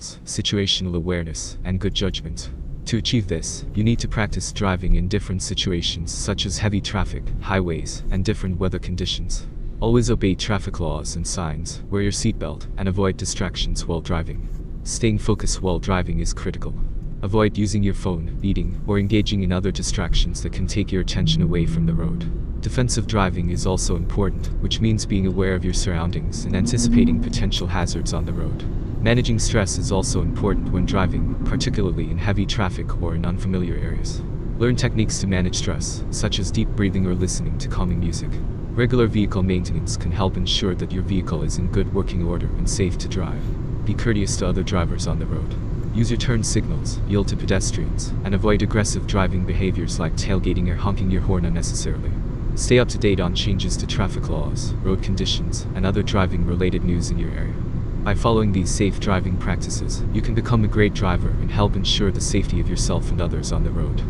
skills, situational awareness, and good judgment. To achieve this, you need to practice driving in different situations such as heavy traffic, highways, and different weather conditions. Always obey traffic laws and signs, wear your seatbelt, and avoid distractions while driving. Staying focused while driving is critical. Avoid using your phone, eating, or engaging in other distractions that can take your attention away from the road. Defensive driving is also important, which means being aware of your surroundings and anticipating potential hazards on the road. Managing stress is also important when driving, particularly in heavy traffic or in unfamiliar areas. Learn techniques to manage stress, such as deep breathing or listening to calming music. Regular vehicle maintenance can help ensure that your vehicle is in good working order and safe to drive. Be courteous to other drivers on the road. Use your turn signals, yield to pedestrians, and avoid aggressive driving behaviors like tailgating or honking your horn unnecessarily. Stay up to date on changes to traffic laws, road conditions, and other driving-related news in your area. By following these safe driving practices, you can become a great driver and help ensure the safety of yourself and others on the road.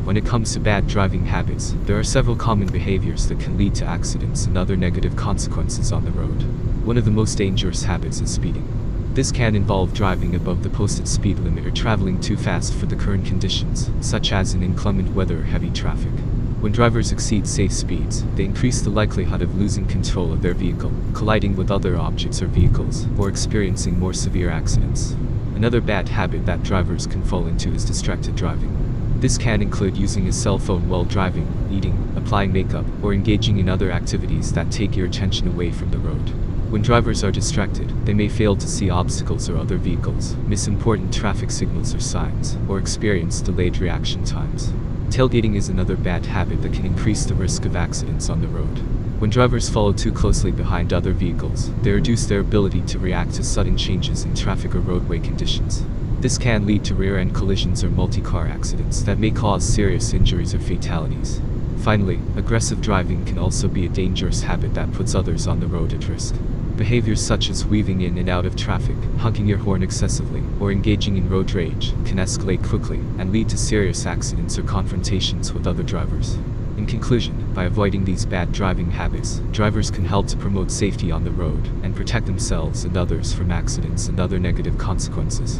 When it comes to bad driving habits, there are several common behaviors that can lead to accidents and other negative consequences on the road. One of the most dangerous habits is speeding. This can involve driving above the posted speed limit or traveling too fast for the current conditions, such as in inclement weather or heavy traffic. When drivers exceed safe speeds, they increase the likelihood of losing control of their vehicle, colliding with other objects or vehicles, or experiencing more severe accidents. Another bad habit that drivers can fall into is distracted driving. This can include using a cell phone while driving, eating, applying makeup, or engaging in other activities that take your attention away from the road. When drivers are distracted, they may fail to see obstacles or other vehicles, miss important traffic signals or signs, or experience delayed reaction times. Tailgating is another bad habit that can increase the risk of accidents on the road. When drivers follow too closely behind other vehicles, they reduce their ability to react to sudden changes in traffic or roadway conditions. This can lead to rear-end collisions or multi-car accidents that may cause serious injuries or fatalities. Finally, aggressive driving can also be a dangerous habit that puts others on the road at risk. Behaviors such as weaving in and out of traffic, honking your horn excessively, or engaging in road rage can escalate quickly and lead to serious accidents or confrontations with other drivers. In conclusion, by avoiding these bad driving habits, drivers can help to promote safety on the road and protect themselves and others from accidents and other negative consequences.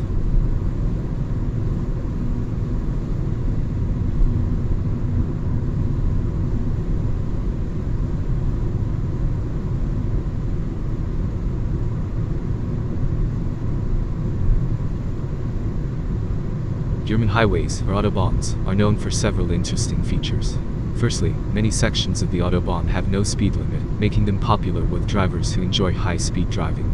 German highways, or Autobahns, are known for several interesting features. Firstly, many sections of the Autobahn have no speed limit, making them popular with drivers who enjoy high-speed driving.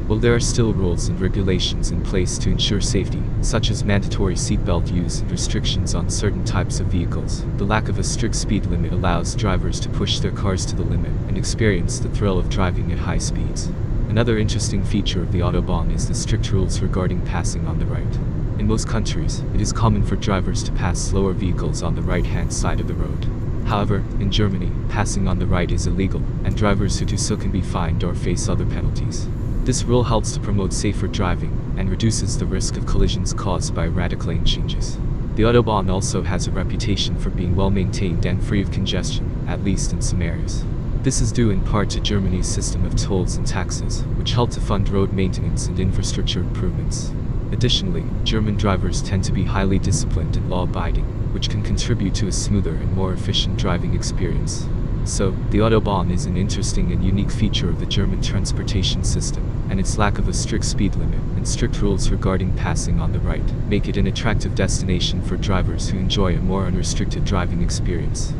While there are still rules and regulations in place to ensure safety, such as mandatory seatbelt use and restrictions on certain types of vehicles, the lack of a strict speed limit allows drivers to push their cars to the limit and experience the thrill of driving at high speeds. Another interesting feature of the Autobahn is the strict rules regarding passing on the right. In most countries, it is common for drivers to pass slower vehicles on the right-hand side of the road. However, in Germany, passing on the right is illegal, and drivers who do so can be fined or face other penalties. This rule helps to promote safer driving and reduces the risk of collisions caused by erratic lane changes. The Autobahn also has a reputation for being well-maintained and free of congestion, at least in some areas. This is due in part to Germany's system of tolls and taxes, which help to fund road maintenance and infrastructure improvements. Additionally, German drivers tend to be highly disciplined and law-abiding, which can contribute to a smoother and more efficient driving experience. So, the Autobahn is an interesting and unique feature of the German transportation system, and its lack of a strict speed limit and strict rules regarding passing on the right make it an attractive destination for drivers who enjoy a more unrestricted driving experience.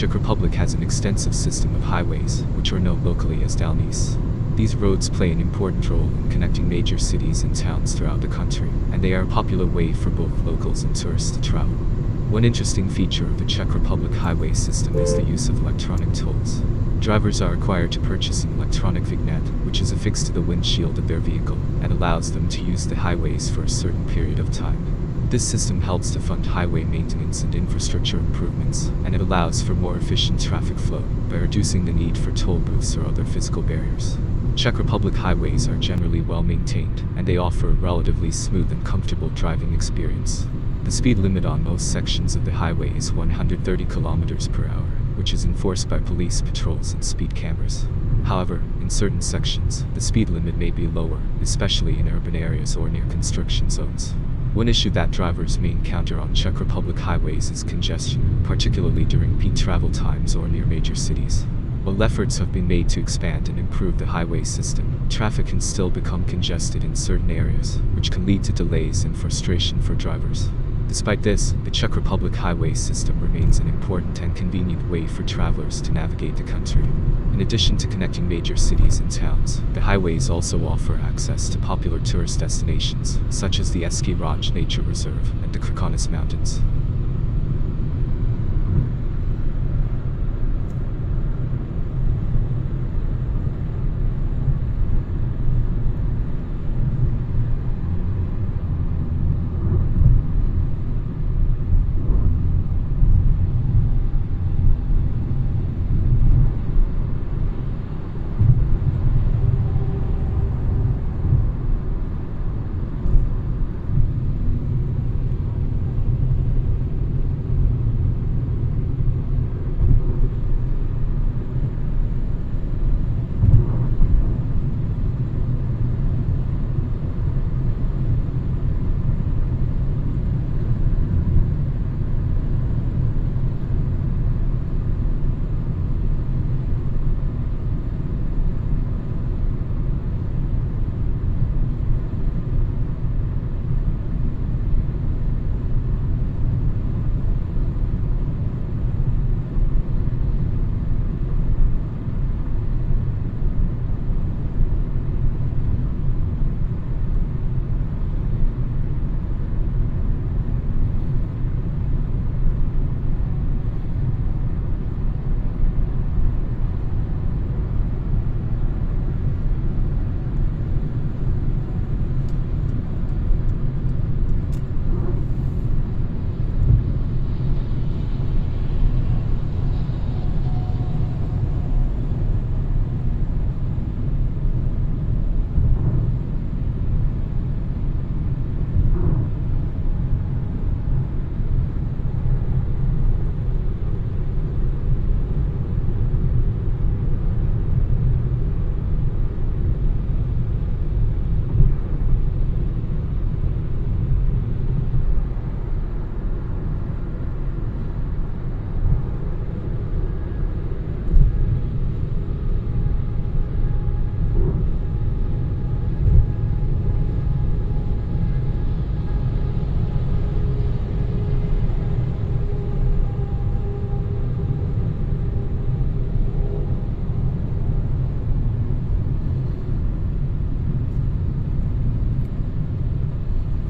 Czech Republic has an extensive system of highways, which are known locally as dálnice. These roads play an important role in connecting major cities and towns throughout the country, and they are a popular way for both locals and tourists to travel. One interesting feature of the Czech Republic highway system is the use of electronic tolls. Drivers are required to purchase an electronic vignette, which is affixed to the windshield of their vehicle, and allows them to use the highways for a certain period of time. This system helps to fund highway maintenance and infrastructure improvements, and it allows for more efficient traffic flow by reducing the need for toll booths or other physical barriers. Czech Republic highways are generally well maintained, and they offer a relatively smooth and comfortable driving experience. The speed limit on most sections of the highway is 130 km per hour, which is enforced by police patrols and speed cameras. However, in certain sections, the speed limit may be lower, especially in urban areas or near construction zones. One issue that drivers may encounter on Czech Republic highways is congestion, particularly during peak travel times or near major cities. While efforts have been made to expand and improve the highway system, traffic can still become congested in certain areas, which can lead to delays and frustration for drivers. Despite this, the Czech Republic highway system remains an important and convenient way for travelers to navigate the country. In addition to connecting major cities and towns, the highways also offer access to popular tourist destinations, such as the Eský Raj Nature Reserve and the Krkonoš Mountains.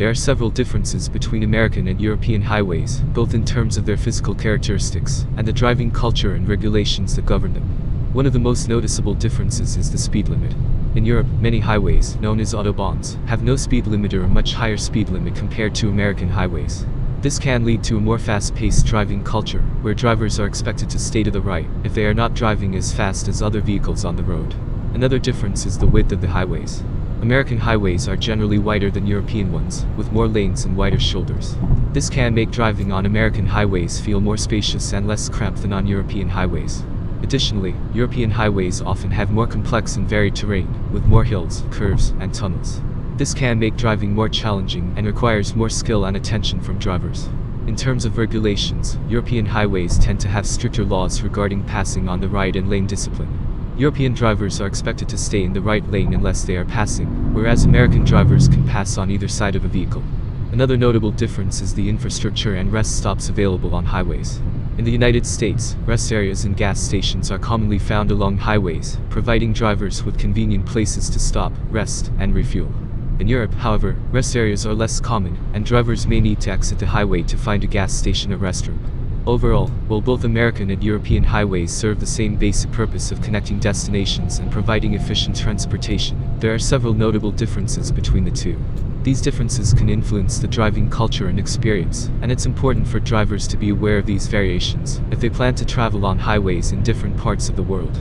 There are several differences between American and European highways, both in terms of their physical characteristics and the driving culture and regulations that govern them. One of the most noticeable differences is the speed limit. In Europe, many highways, known as autobahns, have no speed limit or a much higher speed limit compared to American highways. This can lead to a more fast-paced driving culture, where drivers are expected to stay to the right if they are not driving as fast as other vehicles on the road. Another difference is the width of the highways. American highways are generally wider than European ones, with more lanes and wider shoulders. This can make driving on American highways feel more spacious and less cramped than on European highways. Additionally, European highways often have more complex and varied terrain, with more hills, curves, and tunnels. This can make driving more challenging and requires more skill and attention from drivers. In terms of regulations, European highways tend to have stricter laws regarding passing on the right and lane discipline. European drivers are expected to stay in the right lane unless they are passing, whereas American drivers can pass on either side of a vehicle. Another notable difference is the infrastructure and rest stops available on highways. In the United States, rest areas and gas stations are commonly found along highways, providing drivers with convenient places to stop, rest, and refuel. In Europe, however, rest areas are less common, and drivers may need to exit the highway to find a gas station or restroom. Overall, while both American and European highways serve the same basic purpose of connecting destinations and providing efficient transportation, there are several notable differences between the two. These differences can influence the driving culture and experience, and it's important for drivers to be aware of these variations if they plan to travel on highways in different parts of the world.